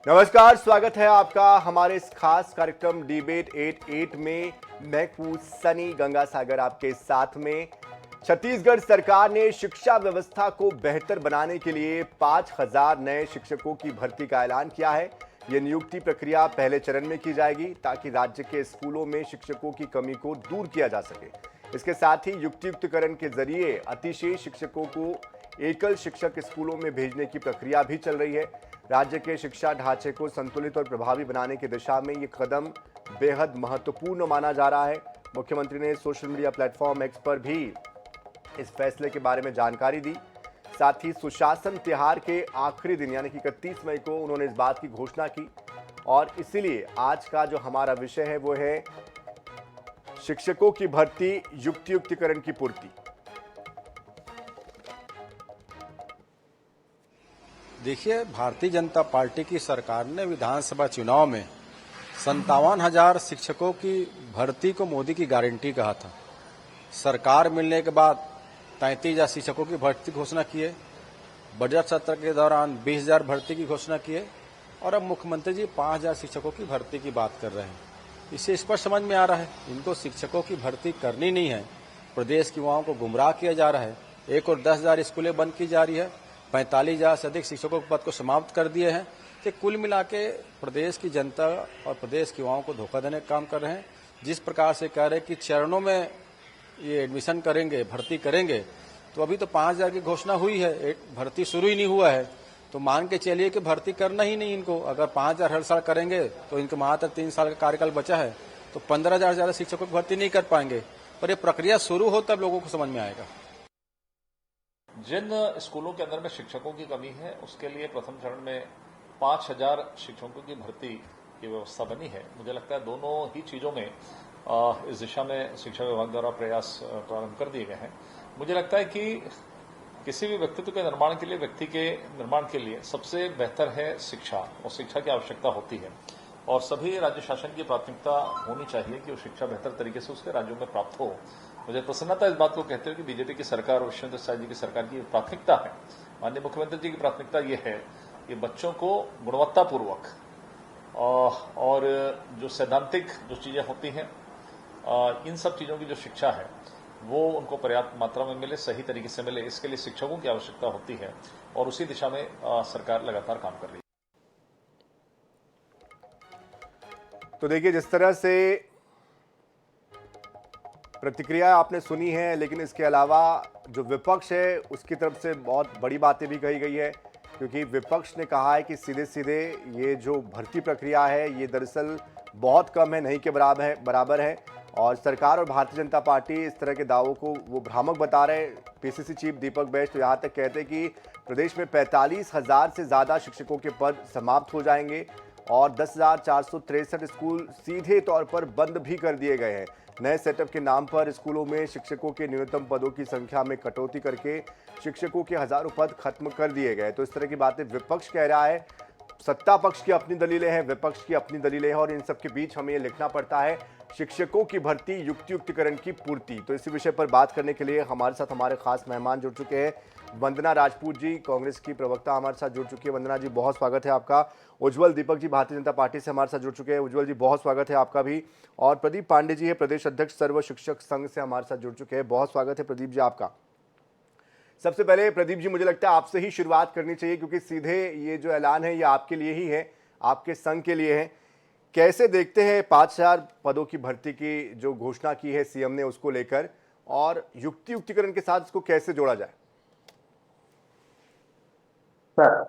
नमस्कार, स्वागत है आपका हमारे इस खास कार्यक्रम डिबेट 88 में। मैं हूं सनी गंगासागर आपके साथ में। छत्तीसगढ़ सरकार ने शिक्षा व्यवस्था को बेहतर बनाने के लिए 5000 नए शिक्षकों की भर्ती का ऐलान किया है। यह नियुक्ति प्रक्रिया पहले चरण में की जाएगी ताकि राज्य के स्कूलों में शिक्षकों की कमी को दूर किया जा सके। इसके साथ ही युक्तियुक्तकरण के जरिए अतिशय शिक्षकों को एकल शिक्षक स्कूलों में भेजने की प्रक्रिया भी चल रही है। राज्य के शिक्षा ढांचे को संतुलित और प्रभावी बनाने की दिशा में यह कदम बेहद महत्वपूर्ण माना जा रहा है। मुख्यमंत्री ने सोशल मीडिया प्लेटफॉर्म एक्स पर भी इस फैसले के बारे में जानकारी दी। साथ ही सुशासन त्योहार के आखिरी दिन यानी कि 31 मई को उन्होंने इस बात की घोषणा की और इसीलिए आज का जो हमारा विषय है वो है शिक्षकों की भर्ती, युक्तियुक्तकरण की पूर्ति। देखिए, भारतीय जनता पार्टी की सरकार ने विधानसभा चुनाव में 57,000 शिक्षकों की भर्ती को मोदी की गारंटी कहा था। सरकार मिलने के बाद 33,000 शिक्षकों की भर्ती की घोषणा किए। बजट सत्र के दौरान 20,000 भर्ती की घोषणा किए और अब मुख्यमंत्री जी 5,000 शिक्षकों की भर्ती की बात कर रहे हैं। इससे स्पष्ट समझ में आ रहा है इनको शिक्षकों की भर्ती करनी नहीं है। प्रदेश के युवाओं को गुमराह किया जा रहा है। एक और 10,000 स्कूलें बंद की जा रही है। 45,000 से अधिक शिक्षकों के पद को समाप्त कर दिए हैं। कि कुल मिला के प्रदेश की जनता और प्रदेश के युवाओं को धोखा देने का काम कर रहे हैं। जिस प्रकार से कह रहे हैं कि चरणों में ये एडमिशन करेंगे, भर्ती करेंगे, तो अभी तो 5,000 की घोषणा हुई है, भर्ती शुरू ही नहीं हुआ है। तो मान के चलिए कि भर्ती करना ही नहीं इनको। अगर 5,000 हर साल करेंगे तो इनको मात्र 3 साल का कार्यकाल बचा है, तो 15,000 से ज्यादा शिक्षकों की भर्ती नहीं कर पाएंगे। पर ये प्रक्रिया शुरू हो तब लोगों को समझ में आएगा। जिन स्कूलों के अंदर में शिक्षकों की कमी है उसके लिए प्रथम चरण में 5,000 शिक्षकों की भर्ती की व्यवस्था बनी है। मुझे लगता है दोनों ही चीजों में इस दिशा में शिक्षा विभाग द्वारा प्रयास प्रारंभ कर दिए गए हैं। मुझे लगता है कि किसी भी व्यक्तित्व के निर्माण के लिए, व्यक्ति के निर्माण के लिए सबसे बेहतर है शिक्षा, और शिक्षा की आवश्यकता होती है और सभी राज्य शासन की प्राथमिकता होनी चाहिए कि वो शिक्षा बेहतर तरीके से उसके राज्यों में प्राप्त हो। मुझे प्रसन्नता इस बात को कहते हुए कि बीजेपी की सरकार और विश्वेंद्र साय जी की सरकार की प्राथमिकता है, माननीय मुख्यमंत्री जी की प्राथमिकता ये है कि बच्चों को गुणवत्तापूर्वक और जो सैद्धांतिक जो चीजें होती हैं, इन सब चीजों की जो शिक्षा है वो उनको पर्याप्त मात्रा में मिले, सही तरीके से मिले। इसके लिए शिक्षकों की आवश्यकता होती है और उसी दिशा में सरकार लगातार काम कर रही है। तो देखिए, जिस तरह से प्रतिक्रिया आपने सुनी है, लेकिन इसके अलावा जो विपक्ष है उसकी तरफ से बहुत बड़ी बातें भी कही गई है, क्योंकि विपक्ष ने कहा है कि सीधे सीधे ये जो भर्ती प्रक्रिया है ये दरअसल बहुत कम है, नहीं के बराबर है और सरकार और भारतीय जनता पार्टी इस तरह के दावों को वो भ्रामक बता रहे हैं। पीसीसी चीफ दीपक बैज तो यहाँ तक कहते हैं कि प्रदेश में 45,000 से ज़्यादा शिक्षकों के पद समाप्त हो जाएंगे और 10,463 स्कूल सीधे तौर पर बंद भी कर दिए गए हैं। नए सेटअप के नाम पर स्कूलों में शिक्षकों के न्यूनतम पदों की संख्या में कटौती करके शिक्षकों के हजारों पद खत्म कर दिए गए। तो इस तरह की बातें विपक्ष कह रहा है। सत्ता पक्ष की अपनी दलीलें हैं, विपक्ष की अपनी दलीलें हैं और इन सब के बीच हमें ये लिखना पड़ता है शिक्षकों की भर्ती, युक्तियुक्तकरण की पूर्ति। तो इसी विषय पर बात करने के लिए हमारे साथ हमारे खास मेहमान जुड़ चुके हैं। वंदना राजपूत जी, कांग्रेस की प्रवक्ता, हमारे साथ जुड़ चुकी है। वंदना जी, बहुत स्वागत है आपका। उज्जवल दीपक जी, भारतीय जनता पार्टी से हमारे साथ जुड़ चुके हैं। उज्जवल जी, बहुत स्वागत है आपका भी। और प्रदीप पांडे जी है, प्रदेश अध्यक्ष सर्व शिक्षक संघ से हमारे साथ जुड़ चुके हैं। बहुत स्वागत है प्रदीप जी आपका। सबसे पहले प्रदीप जी, मुझे लगता है आपसे ही शुरुआत करनी चाहिए, क्योंकि सीधे ये जो ऐलान है ये आपके लिए ही है, आपके संघ के लिए है। कैसे देखते हैं 5,000 पदों की भर्ती की जो घोषणा की है सीएम ने, उसको लेकर, और युक्तियुक्तिकरण के साथ इसको कैसे जोड़ा जाए? सर,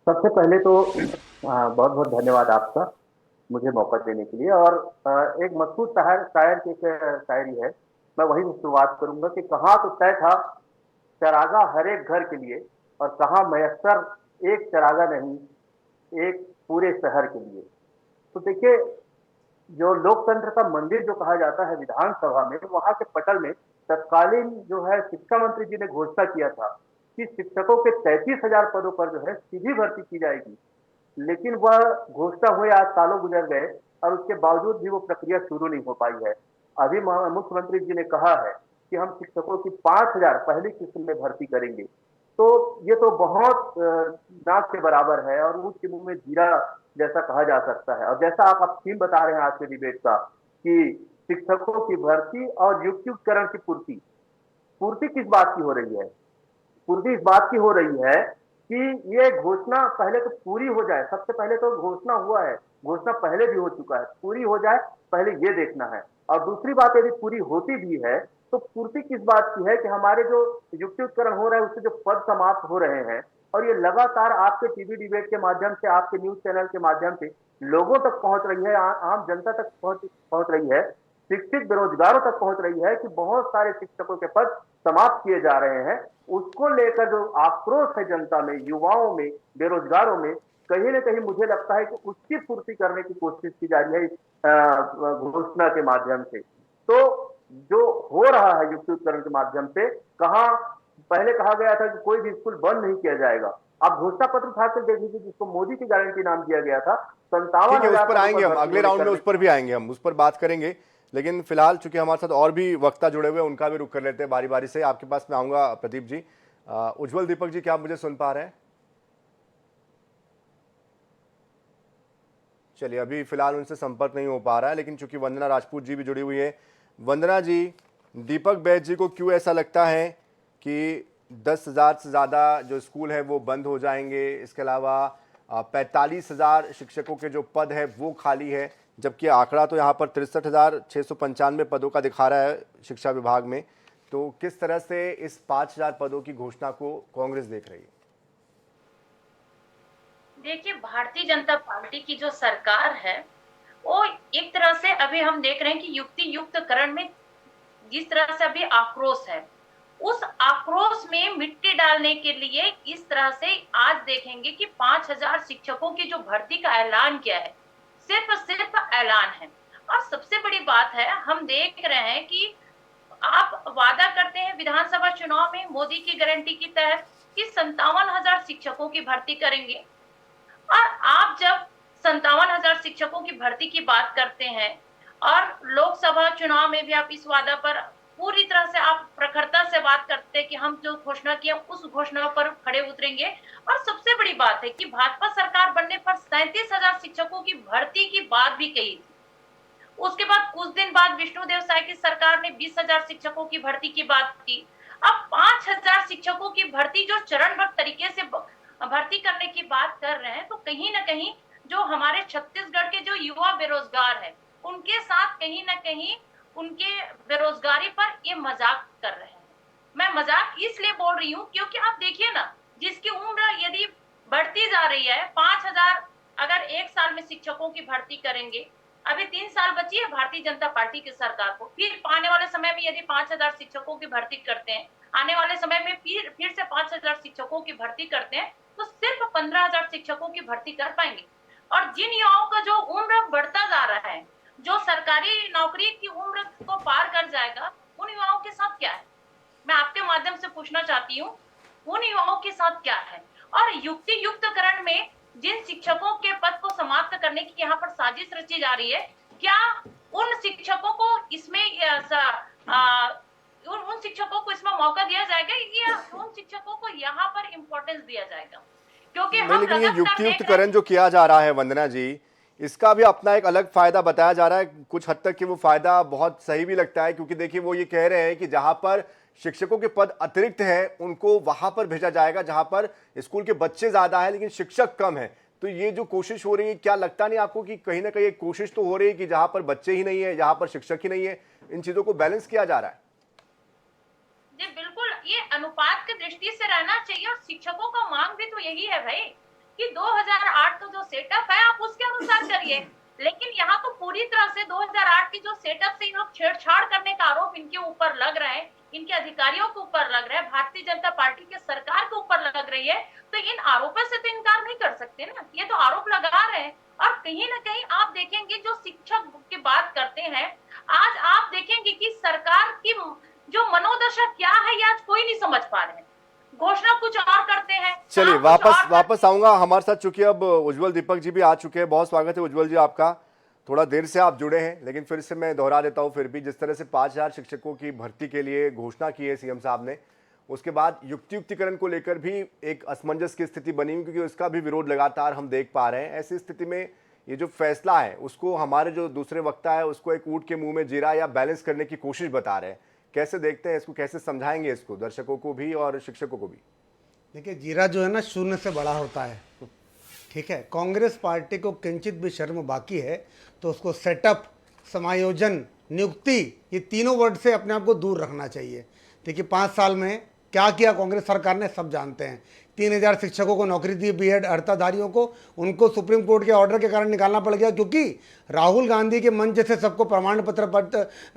सबसे पहले तो बहुत बहुत धन्यवाद आपका मुझे मौका देने के लिए। और एक मशहूर शायर की एक शायरी है, मैं वही से शुरुआत करूंगा कि कहाँ तो तय था चरागा हर एक घर के लिए और कहाँ मयस्सर एक चरागा नहीं एक पूरे शहर के लिए। तो देखिए, जो लोकतंत्र का मंदिर जो कहा जाता है विधानसभा में, वहां के पटल में तत्कालीन जो है शिक्षा मंत्री जी ने घोषणा किया था कि शिक्षकों के 33,000 पदों पर जो है सीधी भर्ती की जाएगी। लेकिन वह घोषणा हुए आज सालों गुजर गए और उसके बावजूद भी वो प्रक्रिया शुरू नहीं हो पाई है। अभी मुख्यमंत्री जी ने कहा है कि हम शिक्षकों की 5,000 पहली किस्म में भर्ती करेंगे। तो ये तो बहुत नाक के बराबर है और ऊँट के मुंह में जीरा जैसा कहा जा सकता है। और जैसा आप थीम बता रहे हैं आज के डिबेट का कि शिक्षकों की भर्ती और युक्तिकरण की पूर्ति, पूर्ति किस बात की हो रही है? पूर्ति इस बात की हो रही है कि ये घोषणा पहले तो पूरी हो जाए। सबसे पहले तो घोषणा हुआ है, घोषणा पहले भी हो चुका है, पूरी हो जाए पहले ये देखना है। और दूसरी बात यदि पूरी होती भी है तो पूर्ति किस बात की है कि हमारे जो युक्तिकरण हो रहा है उससे जो पद समाप्त हो रहे हैं और ये लगातार आपके टीवी डिबेट के माध्यम से, आपके न्यूज चैनल के माध्यम से लोगों तक पहुंच रही है, आम जनता तक पहुंच रही है, शिक्षित बेरोजगारों तक पहुंच रही है कि बहुत सारे शिक्षकों के पद समाप्त किए जा रहे हैं। उसको लेकर जो आक्रोश है जनता में, युवाओं में, बेरोजगारों में, कहीं ना कहीं मुझे लगता है कि उसकी पूर्ति करने की कोशिश की जा रही है इस घोषणा के माध्यम से। तो जो हो रहा है युक्तिकरण के माध्यम से, कहा पहले कहा गया था कि कोई भी स्कूल बंद नहीं किया जाएगा, आप घोषणा पत्र उठाकर देख लीजिए जिसको मोदी की गारंटी नाम दिया गया था, ठीक है, उस 57,000 पर आएंगे हम, अगले राउंड में उस पर भी आएंगे, हम उस पर बात करेंगे। लेकिन फिलहाल चूंकि हमारे साथ और भी वक्ता जुड़े हुए हैं, उनका भी रुख कर लेते हैं बारी बारी से। आपके पास मैं आऊंगा प्रदीप जी। उज्जवल दीपक जी, क्या आप मुझे सुन पा रहे हैं? चलिए, अभी फिलहाल उनसे संपर्क नहीं हो पा रहा है, लेकिन चूंकि वंदना राजपूत जी भी जुड़ी हुई है। वंदना जी, दीपक बैज जी को क्यों ऐसा लगता है कि 10,000 से ज़्यादा जो स्कूल है वो बंद हो जाएंगे? इसके अलावा 45,000 शिक्षकों के जो पद है वो खाली है, जबकि आंकड़ा तो यहाँ पर 63,695 पदों का दिखा रहा है शिक्षा विभाग में। तो किस तरह से इस 5,000 पदों की घोषणा को कांग्रेस देख रही है? देखिए, भारतीय जनता पार्टी की जो सरकार है वो एक तरह से अभी हम देख रहे हैं कि युक्ति युक्तकरण में जिस तरह से अभी आक्रोश है, उस आक्रोश में मिट्टी डालने के लिए इस तरह से आज देखेंगे कि 5,000 शिक्षकों की जो भर्ती का ऐलान किया है, सिर्फ ऐलान है। और सबसे बड़ी बात है, हम देख रहे हैं कि आप वादा करते हैं विधानसभा चुनाव में मोदी की गारंटी के तहत कि 57,000 शिक्षकों की भर्ती करेंगे, और आप जब 57,000 शिक्षकों की भर्ती की बात करते हैं और लोकसभा चुनाव में भी आप इस वादा पर पूरी तरह से आप प्रखरता से बात करते हैं कि हम जो घोषणा किया उस घोषणा पर खड़े उतरेंगे। और सबसे बड़ी बात है कि भाजपा सरकार बनने पर 37,000 शिक्षकों की भर्ती की बात भी कही थी। उसके बाद कुछ दिन बाद विष्णुदेव साय की सरकार ने 20,000 शिक्षकों की भर्ती की बात की। अब 5,000 शिक्षकों की भर्ती जो चरणबद्ध तरीके से भर्ती करने की बात कर रहे हैं, तो कहीं ना कहीं जो हमारे छत्तीसगढ़ के जो युवा बेरोजगार है उनके साथ कहीं ना कहीं उनके बेरोजगारी पर ये मजाक कर रहे हैं। मैं मजाक इसलिए बोल रही हूँ क्योंकि आप देखिए ना, जिसकी उम्र यदि बढ़ती जा रही है, 5,000 अगर एक साल में शिक्षकों की भर्ती करेंगे, अभी 3 साल बची है भारतीय जनता पार्टी की सरकार को, फिर आने वाले समय में यदि 5,000 शिक्षकों की भर्ती करते हैं, आने वाले समय में फिर से 5,000 शिक्षकों की भर्ती करते हैं, तो सिर्फ 15,000 शिक्षकों की भर्ती कर पाएंगे। और जिन युवाओं का जो उम्र बढ़ता जा रहा है, जो सरकारी नौकरी की उम्र को पार कर जाएगा, उन युवाओं के साथ क्या है? मैं आपके माध्यम से पूछना चाहती हूँ, उन युवाओं के साथ क्या है? और युक्ति युक्तकरण में जिन शिक्षकों के पद को समाप्त करने की यहाँ पर साजिश रची जा रही है, क्या उन शिक्षकों को इसमें उन शिक्षकों को इसमें मौका दिया जाएगा या उन शिक्षकों को यहाँ पर इम्पोर्टेंस दिया जाएगा? क्योंकि हम लेकिन ये युक्तियुक्तकरण जो किया जा रहा है वंदना जी, इसका भी अपना एक अलग फायदा बताया जा रहा है। कुछ हद तक कि वो फायदा बहुत सही भी लगता है, क्योंकि देखिए वो ये कह रहे हैं कि जहां पर शिक्षकों के पद अतिरिक्त हैं उनको वहां पर भेजा जाएगा जहां पर स्कूल के बच्चे ज्यादा है लेकिन शिक्षक कम है। तो ये जो कोशिश हो रही है, क्या लगता नहीं आपको कि कहीं ना कहीं एक कोशिश तो हो रही है कि जहां पर बच्चे ही नहीं है, जहां पर शिक्षक ही नहीं है, इन चीजों को बैलेंस किया जा रहा है? जी बिल्कुल, ये अनुपात की दृष्टि से रहना चाहिए। और शिक्षकों का मांग भी तो यही है भाई कि 2008 का जो सेटअप है आप उसके अनुसार करिए। लेकिन यहाँ तो पूरी तरह से 2008 की जो सेटअप से इन लोग छेड़छाड़ करने का आरोप इनके ऊपर लग रहा है, इनके अधिकारियों के ऊपर लग रहा है, भारतीय जनता पार्टी के सरकार के ऊपर लग रही है। तो इन आरोपों से तो इनकार नहीं कर सकते ना, ये तो आरोप लगा रहे हैं। और कहीं ना कहीं आप देखेंगे जो शिक्षक की बात करते हैं, आज आप देखेंगे कि सरकार की जो मनोदशा क्या है ये आज कोई नहीं समझ पा रहे हैं। घोषणा कुछ और करते हैं। चलिए, वापस आऊंगा। हमारे साथ चूंकि अब उज्जवल दीपक जी भी आ चुके हैं। बहुत स्वागत है उज्जवल जी आपका। थोड़ा देर से आप जुड़े हैं, लेकिन फिर से मैं दोहरा देता हूं, फिर भी जिस तरह से 5,000 शिक्षकों की भर्ती के लिए घोषणा की है सीएम साहब ने, उसके बाद युक्तियुक्तिकरण को लेकर भी एक असमंजस की स्थिति बनी हुई, क्योंकि उसका भी विरोध लगातार हम देख पा रहे हैं। ऐसी स्थिति में ये जो फैसला है उसको हमारे जो दूसरे वक्ता है उसको एक ऊंट के मुंह में जीरा या बैलेंस करने की कोशिश बता रहे हैं। कैसे देखते हैं इसको, कैसे समझाएंगे इसको दर्शकों को भी और शिक्षकों को भी? देखिए, जीरा जो है ना शून्य से बड़ा होता है, ठीक है। कांग्रेस पार्टी को किंचित भी शर्म बाकी है तो उसको सेटअप, समायोजन, नियुक्ति, ये तीनों वर्ड से अपने आप को दूर रखना चाहिए। देखिए 5 साल में क्या किया कांग्रेस सरकार ने सब जानते हैं। 3000 शिक्षकों को नौकरी दी, बीएड अर्हताधारियों को, उनको सुप्रीम कोर्ट के ऑर्डर के कारण निकालना पड़ गया, क्योंकि राहुल गांधी के मंच से सबको प्रमाण पत्र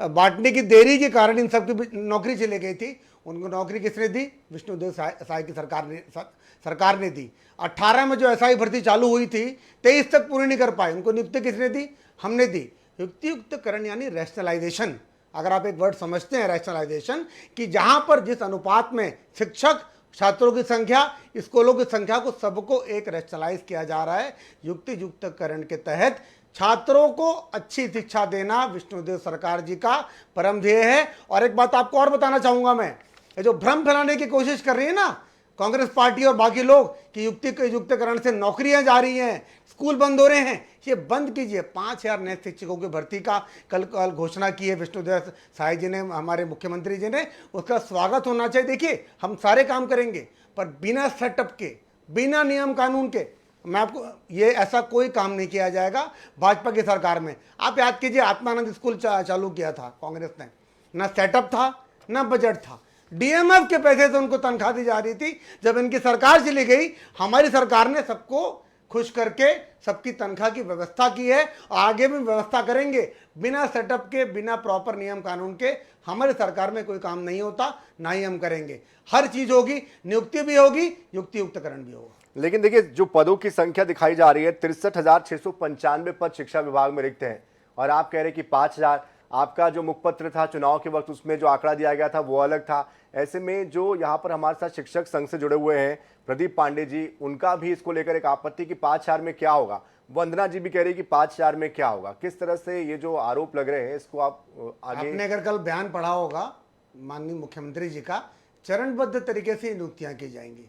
बांटने की देरी के कारण इन सबकी नौकरी चली गई थी। उनको नौकरी किसने दी? विष्णुदेव साय की सरकार ने दी। 18 में जो एसआई भर्ती चालू हुई थी 23 तक पूरी नहीं कर पाए, उनको नियुक्ति किसने दी? हमने दी। युक्तियुक्तकरण यानी रैशनलाइजेशन। अगर आप एक वर्ड समझते हैं रैशनलाइजेशन, कि जहां पर जिस अनुपात में शिक्षक, छात्रों की संख्या, स्कूलों की संख्या को सबको एक रैशनलाइज किया जा रहा है। युक्तियुक्तकरण के तहत छात्रों को अच्छी शिक्षा देना विष्णुदेव सरकार जी का परम ध्येय है। और एक बात आपको और बताना चाहूंगा मैं, ये जो भ्रम फैलाने की कोशिश कर रही है ना कांग्रेस पार्टी और बाकी लोग कि युक्तिकरण से नौकरियां जा रही हैं, स्कूल बंद हो रहे हैं, ये बंद कीजिए। 5000 नए शिक्षकों की भर्ती का कल घोषणा की है विष्णुदेव साय जी ने, हमारे मुख्यमंत्री जी ने। उसका स्वागत होना चाहिए। देखिए, हम सारे काम करेंगे पर बिना सेटअप के, बिना नियम कानून के मैं आपको ये ऐसा कोई काम नहीं किया जाएगा भाजपा की सरकार में। आप याद कीजिए, आत्मानंद स्कूल चालू किया था कांग्रेस ने, ना सेटअप था ना बजट था, डीएमएफ के पैसे से उनको तनख्वाह दी जा रही थी। जब इनकी सरकार चली गई, हमारी सरकार ने सबको खुश करके सबकी तनख्वाह की व्यवस्था की है, आगे भी व्यवस्था करेंगे। बिना सेटअप के, बिना प्रॉपर नियम कानून के हमारी सरकार में कोई काम नहीं होता, ना ही हम करेंगे। हर चीज होगी, नियुक्ति भी होगी, युक्तियुक्तकरण भी होगा। लेकिन देखिए, जो पदों की संख्या दिखाई जा रही है, 63,695 पद शिक्षा विभाग में रिक्त हैं, और आप कह रहे हैं कि 5,000। आपका जो मुखपत्र था चुनाव के वक्त, उसमें जो आंकड़ा दिया गया था वो अलग था। ऐसे में जो यहाँ पर हमारे साथ शिक्षक संघ से जुड़े हुए हैं प्रदीप पांडे जी, उनका भी इसको लेकर एक आपत्ति कि 5,000 में क्या होगा। वंदना जी भी कह रही कि 5,000 में क्या होगा। किस तरह से ये जो आरोप लग रहे हैं इसको आप आगे? आपने अगर कल बयान पढ़ा होगा माननीय मुख्यमंत्री जी का, चरणबद्ध तरीके से नियुक्तियां की जाएंगी।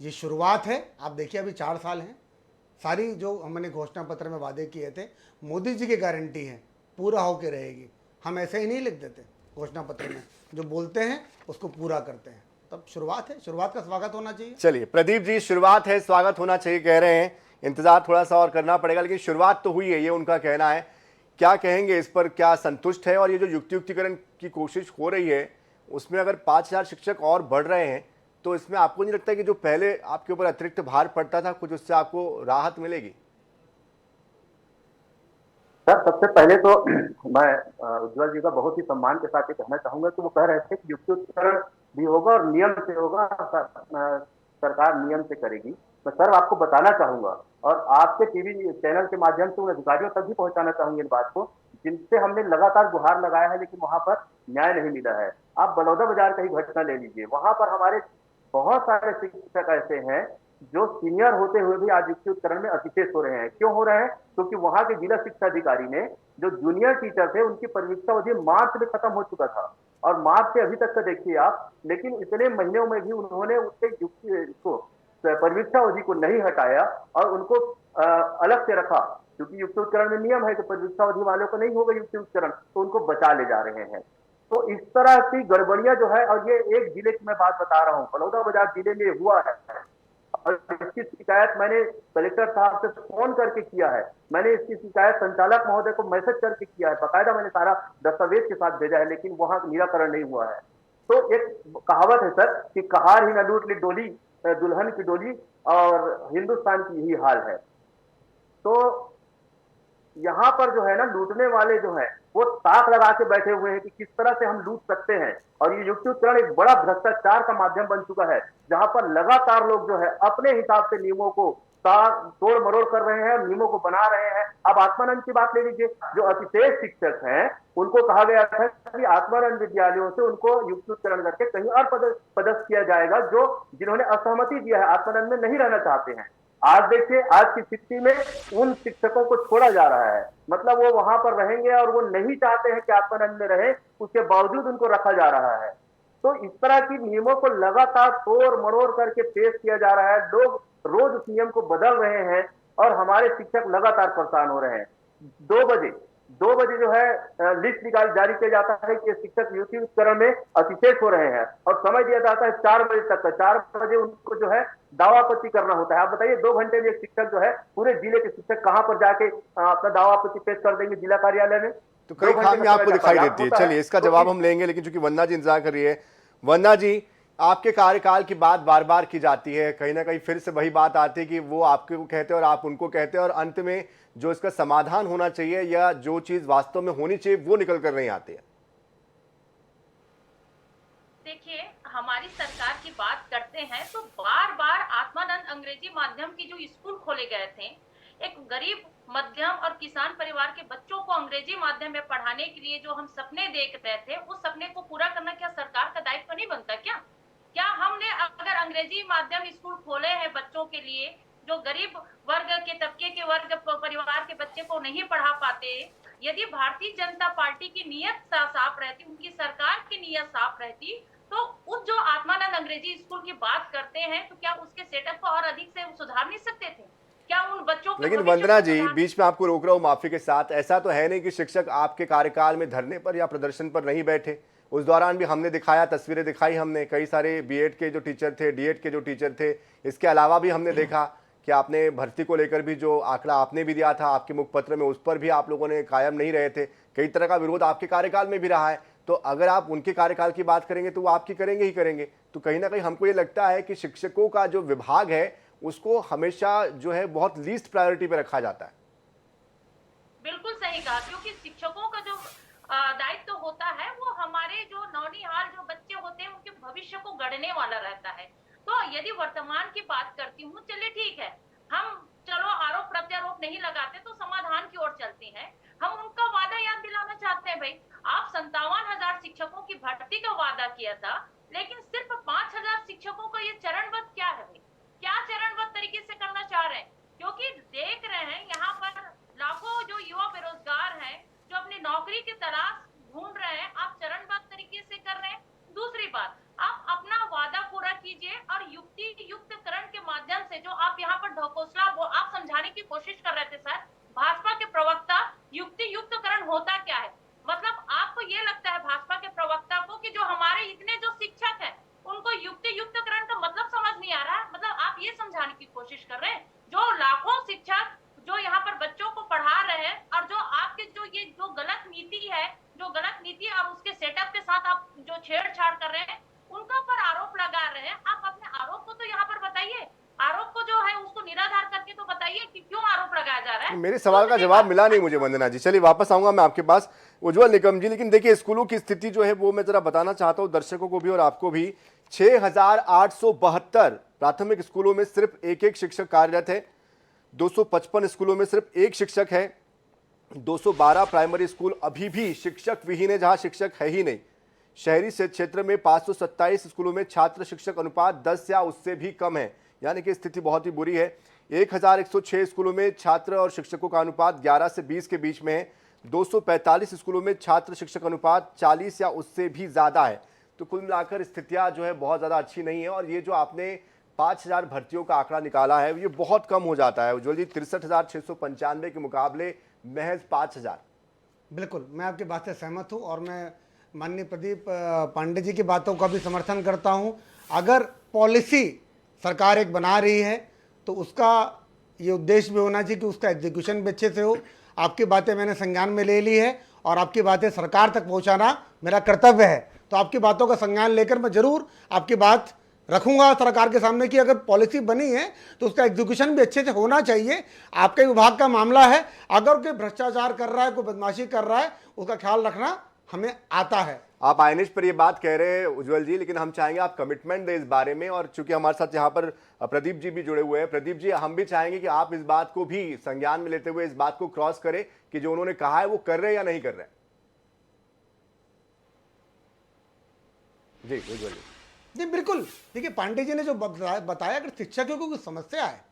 ये शुरुआत है। आप देखिए, अभी 4 साल हैं। सारी जो हमने घोषणा पत्र में वादे किए थे, मोदी जी की गारंटी है पूरा होके रहेगी। हम ऐसे ही नहीं लिख देते घोषणा पत्र में, जो बोलते हैं उसको पूरा करते हैं। तब शुरुआत है, शुरुआत का स्वागत होना चाहिए। चलिए प्रदीप जी, शुरुआत है, स्वागत होना चाहिए कह रहे हैं, इंतजार थोड़ा सा और करना पड़ेगा, लेकिन शुरुआत तो हुई है, ये उनका कहना है। क्या कहेंगे इस पर, क्या संतुष्ट है? और ये जो युक्तियुक्तिकरण की कोशिश हो रही है उसमें अगर 5,000 शिक्षक और बढ़ रहे हैं तो इसमें आपको नहीं लगता कि जो पहले आपके ऊपर अतिरिक्त भार पड़ता था कुछ उससे आपको राहत मिलेगी? सर, सबसे पहले तो मैं उज्ज्वल जी का बहुत ही सम्मान के साथ ये कहना चाहूंगा कि वो कह रहे थे कि युक्तियुक्तकरण भी होगा और नियम से होगा, सरकार नियम से करेगी। तो सर आपको बताना चाहूंगा और आपके टीवी चैनल के माध्यम से उन अधिकारियों तक भी पहुंचाना चाहूंगे इस बात को, जिनसे हमने लगातार गुहार लगाया है लेकिन वहां पर न्याय नहीं मिला है। आप बलौदा बाजार का ही घटना ले लीजिए, वहां पर हमारे बहुत सारे शिक्षक ऐसे हैं जो सीनियर होते हुए भी आज युक्तियुक्तकरण में अतिशेष हो रहे हैं। क्यों हो रहे हैं? क्योंकि वहां के जिला शिक्षा अधिकारी ने, जो जूनियर टीचर थे, उनकी परीक्षा अवधि मार्च में खत्म हो चुका था और मार्च से अभी तक का देखिए आप, लेकिन इतने महीनों में भी उन्होंने उसके परीक्षा अवधि को नहीं हटाया और उनको अलग से रखा, क्योंकि युक्तियुक्तकरण में नियम है कि परीक्षा अवधि वालों को नहीं होगा युक्तियुक्तकरण, तो उनको बचा ले जा रहे हैं। तो इस तरह की गड़बड़ियां जो है, और ये एक जिले की मैं बात बता रहा हूँ, बलौदा बाजार जिले में हुआ है और इसकी शिकायत मैंने कलेक्टर साहब से फोन करके किया है, मैंने इसकी शिकायत संचालक महोदय को मैसेज करके किया है, बाकायदा मैंने सारा दस्तावेज के साथ भेजा है, लेकिन वहां निराकरण नहीं हुआ है। तो एक कहावत है सर कि कहार ही न लूट ली डोली, दुल्हन की डोली, और हिंदुस्तान की यही हाल है। तो यहाँ पर जो है ना, लूटने वाले जो है वो ताक लगा के बैठे हुए हैं कि किस तरह से हम लूट सकते हैं, और ये युक्तियुक्तकरण एक बड़ा भ्रष्टाचार का माध्यम बन चुका है, जहां पर लगातार लोग जो है अपने हिसाब से नियमों को तोड़ मरोड़ कर रहे हैं और नियमों को बना रहे हैं। अब आत्मानंद की बात ले लीजिए, जो अतिशेष शिक्षक हैं उनको कहा गया था कि आत्मानंद विद्यालयों से उनको युक्तियुक्तकरण करके कहीं और पदस्थ किया जाएगा, जो जिन्होंने असहमति दिया है, आत्मानंद में नहीं रहना चाहते हैं। आज देखिए, आज की स्थिति में उन शिक्षकों को छोड़ा जा रहा है, मतलब वो वहां पर रहेंगे और वो नहीं चाहते हैं कि आत्मानंद में रहे, उसके बावजूद उनको रखा जा रहा है। तो इस तरह की नियमों को लगातार तोड़ मरोड़ करके पेश किया जा रहा है। लोग रोज उस नियम को बदल रहे हैं और हमारे शिक्षक लगातार परेशान हो रहे हैं। 2 बजे जो है लिस्ट निकाल जारी किया जाता है कि शिक्षक युक्ति उपकरण में अतिशेष हो रहे हैं और समय दिया जाता है 4 बजे तक का। 4 बजे उनको जो है दावापत्ति करना होता है। आप बताइए 2 घंटे में एक शिक्षक जो है पूरे जिले के शिक्षक कहां पर जाके अपना दावापत्ति पेश कर देंगे जिला कार्यालय में? तो कई खामियां आपको दिखाई देती है। चलिए इसका जवाब हम लेंगे, लेकिन चूंकि वंदना जी इंतजार कर रही है। वंदना जी, आपके कार्यकाल की बात बार बार की जाती है, कहीं ना कहीं फिर से वही बात आती है कि वो आपको कहते हैं और आप उनको कहते हैं, और अंत में जो इसका समाधान होना चाहिए या जो चीज वास्तव में होनी चाहिए वो निकल कर नहीं आती है। देखिए, हमारी सरकार की बात करते हैं तो बार बार आत्मानंद अंग्रेजी माध्यम की जो स्कूल खोले गए थे, एक गरीब मध्यम और किसान परिवार के बच्चों को अंग्रेजी माध्यम में पढ़ाने के लिए जो हम सपने देख रहे थे, उस सपने को पूरा करना क्या सरकार का दायित्व नहीं बनता? क्या हमने अगर अंग्रेजी माध्यम स्कूल खोले हैं बच्चों के लिए, जो गरीब वर्ग के तबके के वर्ग परिवार के बच्चे को नहीं पढ़ा पाते, यदि भारतीय जनता पार्टी की नीयत साफ रहती, उनकी सरकार की नीयत साफ रहती, तो उस जो आत्मानंद अंग्रेजी स्कूल की बात करते हैं, तो क्या उसके सेटअप को और अधिक से सुधार नहीं सकते थे? क्या उन बच्चों के लेकिन वंदना जी, बीच में आपको रोक रहा हूं माफी के साथ, ऐसा तो है नहीं कि शिक्षक आपके कार्यकाल में धरने पर या प्रदर्शन पर नहीं बैठे। उस दौरान भी हमने दिखाया, तस्वीरें दिखाई हमने, कई सारे बीएड के जो टीचर थे, डीएड के जो टीचर थे, इसके अलावा भी हमने देखा कि आपने भर्ती को लेकर भी जो आंकड़ा आपने भी दिया था आपके मुखपत्र में, उस पर भी आप लोगों ने कायम नहीं रहे थे। कई तरह का विरोध आपके कार्यकाल में भी रहा है। तो अगर आप उनके कार्यकाल की बात करेंगे तो वो आपकी करेंगे ही करेंगे। तो कहीं ना कहीं हमको ये लगता है कि शिक्षकों का जो विभाग है उसको हमेशा जो है बहुत लीस्ट प्रायोरिटी पे रखा जाता है। बिल्कुल सही कहा, क्योंकि शिक्षकों का जो दायित्व होता है वो हमारे जो नौनिहाल जो बच्चे होते हैं उनके भविष्य को गढ़ने वाला रहता है। तो यदि वर्तमान की बात करती हूँ, चलिए ठीक है, हम चलो आरोप प्रत्यारोप नहीं लगाते तो समाधान की ओर चलते हैं। हम उनका वादा याद दिलाना चाहते हैं। भाई, आप 57,000 शिक्षकों की भर्ती का वादा किया था, लेकिन सिर्फ 5,000 शिक्षकों का ये चरणबद्ध क्या है? भाई, क्या चरणबद्ध तरीके से करना चाह रहे हैं? क्योंकि देख रहे हैं यहाँ पर लाखों जो युवा बेरोजगार हैं, जो अपनी नौकरी की तलाश ढूंढ रहे हैं, आप चरणबद्ध तरीके से कर रहे हैं। दूसरी बात, आप अपना वादा पूरा कीजिए और युक्ति युक्तकरण के माध्यम से जो आप यहाँ पर ढकोसला आप समझाने की कोशिश कर रहे थे सर, भाजपा के प्रवक्ता, युक्ति युक्तकरण होता क्या है? मतलब आपको ये लगता है भाजपा के प्रवक्ता को कि जो हमारे इतने जो शिक्षक हैं उनको युक्ति युक्तकरण का मतलब समझ नहीं आ रहा है? मतलब आप ये समझाने की कोशिश कर रहे हैं जो लाखों शिक्षक जो यहाँ पर बच्चों को पढ़ा रहे हैं, और जो आपके जो ये जो गलत नीति है, जो गलत नीति और उसके सेटअप के साथ आप जो छेड़छाड़ कर रहे हैं, उनका पर आरोप लगा रहे हैं। आप अपने आरोप को तो यहाँ पर बताइए, आरोप को जो है उसको निराधार करके तो बताइए कि क्यों आरोप लगाया जा रहा है। मेरे सवाल का जवाब मिला नहीं मुझे वंदना जी। चलिए वापस आऊंगा मैं आपके पास, उज्जवल निकम जी। लेकिन देखिए स्कूलों की स्थिति जो है वो मैं जरा बताना चाहता हूँ दर्शकों को भी और आपको भी। 6,872 प्राथमिक स्कूलों में सिर्फ एक शिक्षक कार्यरत है, 255 स्कूलों में सिर्फ एक शिक्षक है, 212 प्राइमरी स्कूल अभी भी शिक्षक विहीन है जहां शिक्षक है ही नहीं। शहरी क्षेत्र में 527 स्कूलों में छात्र शिक्षक अनुपात 10 या उससे भी कम है, यानी कि स्थिति बहुत ही बुरी है। 1106 स्कूलों में छात्र और शिक्षकों का अनुपात 11 से 20 के बीच में है। 245 स्कूलों में छात्र शिक्षक अनुपात 40 या उससे भी ज़्यादा है। तो कुल मिलाकर स्थितियाँ जो है बहुत ज़्यादा अच्छी नहीं है। और ये जो आपने 5,000 भर्तियों का आंकड़ा निकाला है ये बहुत कम हो जाता है उज्जवल जी, 63,695 के मुकाबले महज 5,000। बिल्कुल, मैं आपकी बात से सहमत हूँ और मैं माननीय प्रदीप पांडे जी की बातों का भी समर्थन करता हूँ। अगर पॉलिसी सरकार एक बना रही है तो उसका ये उद्देश्य भी होना चाहिए कि उसका एग्जीक्यूशन भी अच्छे से हो। आपकी बातें मैंने संज्ञान में ले ली है और आपकी बातें सरकार तक पहुँचाना मेरा कर्तव्य है। तो आपकी बातों का संज्ञान लेकर मैं ज़रूर आपकी बात रखूंगा सरकार के सामने कि अगर पॉलिसी बनी है तो उसका एग्जीक्यूशन भी अच्छे से होना चाहिए। आपके विभाग का मामला है, अगर कोई भ्रष्टाचार कर रहा है, कोई बदमाशी कर रहा है, उसका ख्याल रखना हमें आता है। आप आइनिश पर ये बात कह रहे हैं उज्जवल जी, लेकिन हम चाहेंगे आप कमिटमेंट दें इस बारे में। और चूंकि हमारे साथ यहाँ पर प्रदीप जी भी जुड़े हुए हैं, प्रदीप जी हम भी चाहेंगे कि आप इस बात को भी संज्ञान में लेते हुए इस बात को क्रॉस करें कि जो उन्होंने कहा है वो कर रहे हैं या नहीं कर रहे। जी उज्जवल जी। जी बिल्कुल, देखिए पांडे जी ने जो बताया अगर शिक्षकों को कोई समस्या है,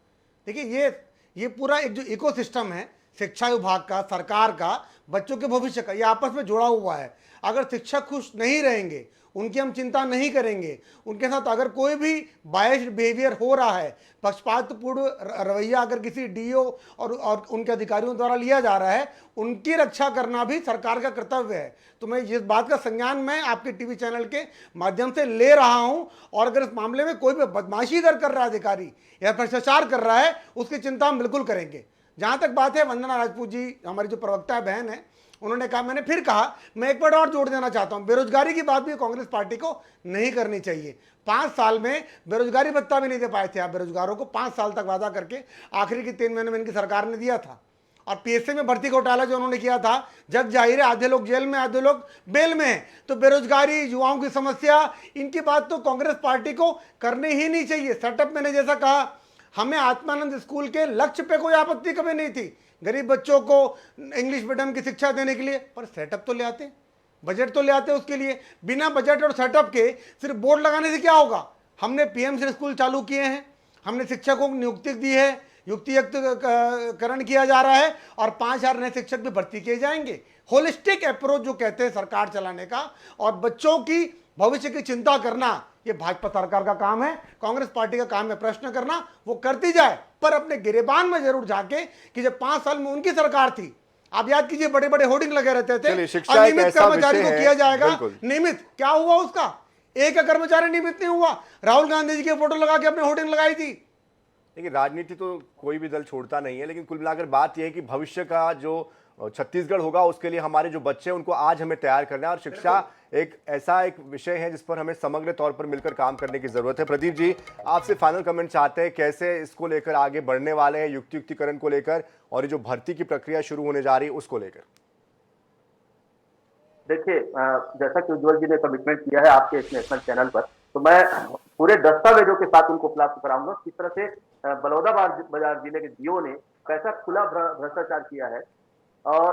देखिए ये पूरा एक जो इकोसिस्टम है शिक्षा विभाग का, सरकार का, बच्चों के भविष्य का, ये आपस में जुड़ा हुआ है। अगर शिक्षक खुश नहीं रहेंगे, उनकी हम चिंता नहीं करेंगे। उनके साथ अगर कोई भी बायस्ड बिहेवियर हो रहा है, पक्षपातपूर्ण रवैया अगर किसी डीओ और उनके अधिकारियों द्वारा लिया जा रहा है, उनकी रक्षा करना भी सरकार का कर्तव्य है। तो मैं इस बात का संज्ञान मैं आपके टीवी चैनल के माध्यम से ले रहा हूं, और अगर इस मामले में कोई भी बदमाशी कर रहा है अधिकारी या भ्रष्टाचार कर रहा है, उसकी चिंता हम बिल्कुल करेंगे। जहां तक बात है, वंदना राजपूत जी हमारी जो प्रवक्ता बहन है, उन्होंने कहा, मैंने फिर कहा, मैं एक बार और जोड़ देना चाहता हूं, बेरोजगारी की बात भी कांग्रेस पार्टी को नहीं करनी चाहिए। 5 साल में बेरोजगारी भत्ता भी नहीं दे पाए थे आप बेरोजगारों को, 5 साल तक वादा करके आखिरी के 3 महीने में इनकी सरकार ने दिया था। और पीएससी में भर्ती घोटाला जो उन्होंने किया था, जग जाहिर है, आधे लोग जेल में आधे लोग बेल में हैं। तो बेरोजगारी, युवाओं की समस्या, इनकी बात तो कांग्रेस पार्टी को करनी ही नहीं चाहिए। सेटअप मैंने जैसा कहा, हमें आत्मानंद स्कूल के लक्ष्य पे कोई आपत्ति कभी नहीं थी, गरीब बच्चों को इंग्लिश मीडियम की शिक्षा देने के लिए, पर सेटअप तो ले आते, बजट तो ले आते उसके लिए। बिना बजट और सेटअप के सिर्फ बोर्ड लगाने से क्या होगा? हमने पीएम श्री स्कूल चालू किए हैं, हमने शिक्षकों को नियुक्ति दी है, युक्तियुक्तकरण किया जा रहा है, और 5000 नए शिक्षक भी भर्ती किए जाएंगे। होलिस्टिक अप्रोच जो कहते हैं सरकार चलाने का, और बच्चों की भविष्य की चिंता करना, ये भाजपा सरकार का काम है। कांग्रेस पार्टी का काम है प्रश्न करना, वो करती जाए, पर अपने गिरेबान में जरूर जाके कि जब 5 साल में उनकी सरकार थी, आप याद कीजिए, बड़े बड़े होर्डिंग लगे रहते थे, अनियमित कर्मचारी को किया जाएगा नियमित। क्या हुआ उसका? एक कर्मचारी नियमित नहीं हुआ। राहुल गांधी जी की फोटो लगा के अपने होर्डिंग लगाई थी। देखिए, राजनीति तो कोई भी दल छोड़ता नहीं है, लेकिन कुल मिलाकर बात यह है कि भविष्य का जो छत्तीसगढ़ होगा, उसके लिए हमारे जो बच्चे हैं उनको आज हमें तैयार करना है, और शिक्षा एक ऐसा एक विषय है जिस पर हमें समग्र तौर पर मिलकर काम करने की जरूरत है। प्रदीप जी, आपसे फाइनल कमेंट चाहते हैं, कैसे इसको लेकर आगे बढ़ने वाले हैं, युक्तिकरण को लेकर, और ये जो भर्ती की प्रक्रिया शुरू होने जा रही है उसको लेकर? देखिए, जैसा कि उज्जवल जी ने कमिटमेंट किया है आपके इस नेशनल चैनल पर, तो मैं पूरे दस्तावेजों के साथ उनको उपलब्ध कराऊंगा, किस तरह से बलौदाबाजार जिले के डीओ ने कैसा खुला भ्रष्टाचार किया है, और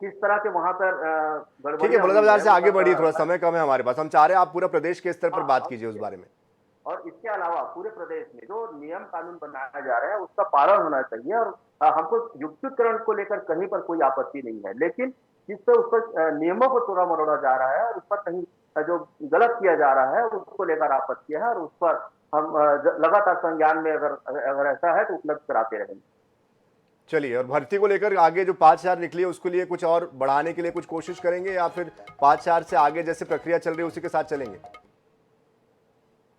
किस तरह से वहां पर ठीक है, बलौदाबाजार से आगे बढ़िए, थोड़ा समय कम है हमारे पास, हम चाह रहे हैं आप पूरा प्रदेश के स्तर पर बात कीजिए उस बारे में। और इसके अलावा पूरे प्रदेश में जो नियम कानून बनाया जा रहा है उसका पालन होना चाहिए, और हमको युक्तिकरण को लेकर कहीं पर कोई आपत्ति नहीं है, लेकिन जिस पर उस पर नियमों को तोड़ा मरोड़ा जा रहा है, और उस पर कहीं जो गलत किया जा रहा है उसको लेकर आपत्ति है, और उस पर हम लगातार संज्ञान में अगर ऐसा है तो उपलब्ध कराते रहेंगे। चलिए, और भर्ती को लेकर आगे जो 5000 निकली है उसके लिए कुछ और बढ़ाने के लिए कुछ कोशिश करेंगे, या फिर 5000 से आगे जैसे प्रक्रिया चल रही है उसी के साथ चलेंगे?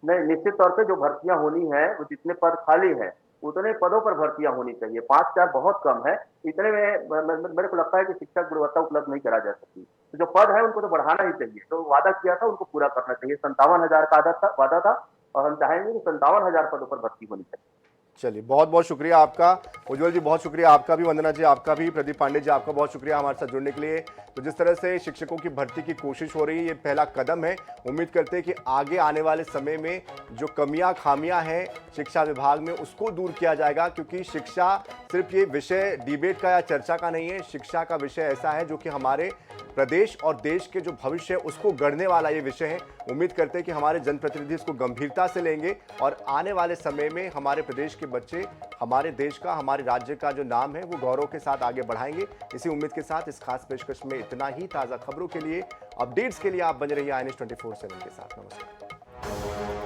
नहीं, निश्चित तौर पे जो भर्तियां होनी है, वो जितने पद खाली हैं उतने पदों पर भर्तियां होनी चाहिए। 5000 बहुत कम है, इतने में मेरे को लगता है कि शिक्षा गुणवत्ता उपलब्ध नहीं करा जा सकती। तो जो पद है उनको तो बढ़ाना ही चाहिए, तो वादा किया था उनको पूरा करना चाहिए। 57,000 का वादा था, और हम चाहेंगे कि 57,000 पदों पर भर्ती होनी चाहिए। चलिए, बहुत बहुत शुक्रिया आपका उज्जवल जी, बहुत शुक्रिया आपका भी, वंदना जी आपका भी, प्रदीप पांडे जी आपका बहुत शुक्रिया हमारे साथ जुड़ने के लिए। तो जिस तरह से शिक्षकों की भर्ती की कोशिश हो रही है, ये पहला कदम है। उम्मीद करते हैं कि आगे आने वाले समय में जो कमियां खामियां हैं शिक्षा विभाग में उसको दूर किया जाएगा, क्योंकि शिक्षा सिर्फ ये विषय डिबेट का या चर्चा का नहीं है। शिक्षा का विषय ऐसा है जो कि हमारे प्रदेश और देश के जो भविष्य है उसको गढ़ने वाला ये विषय है। उम्मीद करते हैं कि हमारे जनप्रतिनिधि इसको गंभीरता से लेंगे, और आने वाले समय में हमारे प्रदेश के बच्चे हमारे देश का, हमारे राज्य का जो नाम है वो गौरव के साथ आगे बढ़ाएंगे। इसी उम्मीद के साथ इस खास पेशकश में इतना ही। ताज़ा खबरों के लिए, अपडेट्स के लिए आप बने रहिए INS 24/7 के साथ। नमस्कार।